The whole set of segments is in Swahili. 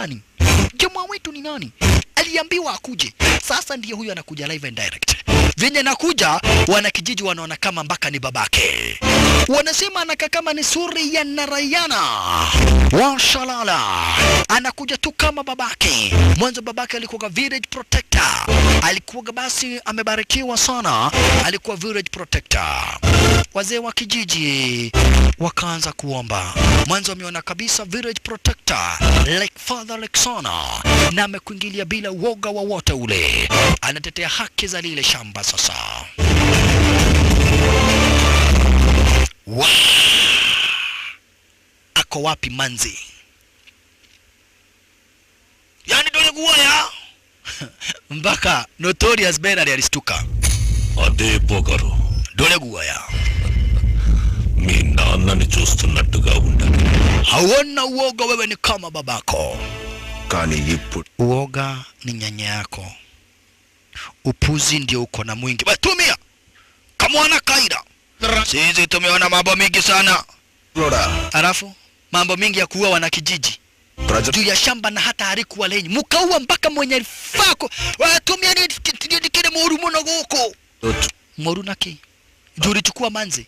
nani? Jamaa wetu ni nani? Aliambiwa akuje. Sasa ndiyo huyo anakuja live and direct. Venye nakuja, wanakijiji wanaona kama mpaka ni babake. Wanasema anakaa kama ni Surya Narayana wa Shalala. Anakuja tu kama babake. Mwanzo babake alikuwa village protector. Alikuwa basi amebarikiwa sana. Alikuwa village protector. Wazee wa kijiji wakaanza kuomba. Mwanzo ameona kabisa village protector like father like son, na amekuingilia bila woga wowote ule. Anatetea haki za lile shamba sasa. Wow. Ako wapi manzi? Yani dole guaya. Mpaka Notorious Bernard alistuka. Ade pokaro. Dole guaya. Mi naannani చూస్తున్నట్టుగా ఉండాలి. Hawana uoga, wewe ni kama babako. Kani ipu. Uoga ni nyanya yako. Upuzi ndio uko na mwingi. Batumia. Kamwana kaida. Sisi tumeona mambo mingi sana. Alafu mambo mingi ya kuua wana kijiji. Juu ya shamba na hata hariku lenye. Mukaua mpaka mwenye fako. Watumia ni kile moru muno goko. Moru naki. Juu ulichukua manzi.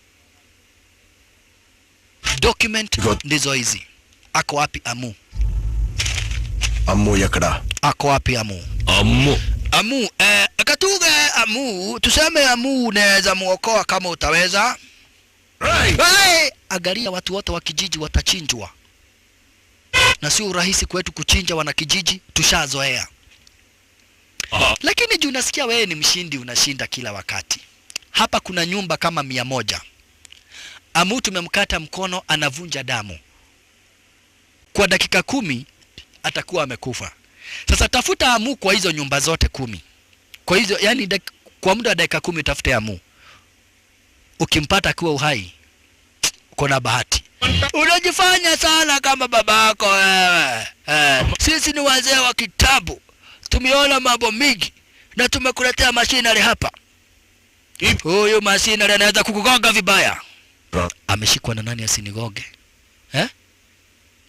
Document ndizo hizi. Ako wapi Amu? Amu yakada. Ako wapi Amu? Amu, akatuga Amu, tuseme Amu unaweza muokoa kama utaweza. Right. Hey! Angalia watu wote wa kijiji watachinjwa. Na si urahisi kwetu kuchinja wana kijiji, tushazoea. Lakini juu nasikia wewe ni mshindi, unashinda kila wakati. Hapa kuna nyumba kama 100. Amu tumemkata mkono, anavunja damu. Kwa dakika 10 atakuwa amekufa. Sasa tafuta Amu kwa hizo nyumba zote 10. Kwa hizo yani kwa muda wa dakika 10 utafute Amu. Ukimpata akiwa uhai, uko na bahati. Unajifanya sana kama babako wewe. Sisi ni wazee wa kitabu. Tumeona mambo mingi na tumekuletea machinery hapa. Huyu machinery anaweza kukugonga vibaya. Ameshikwa na nani asinigoge?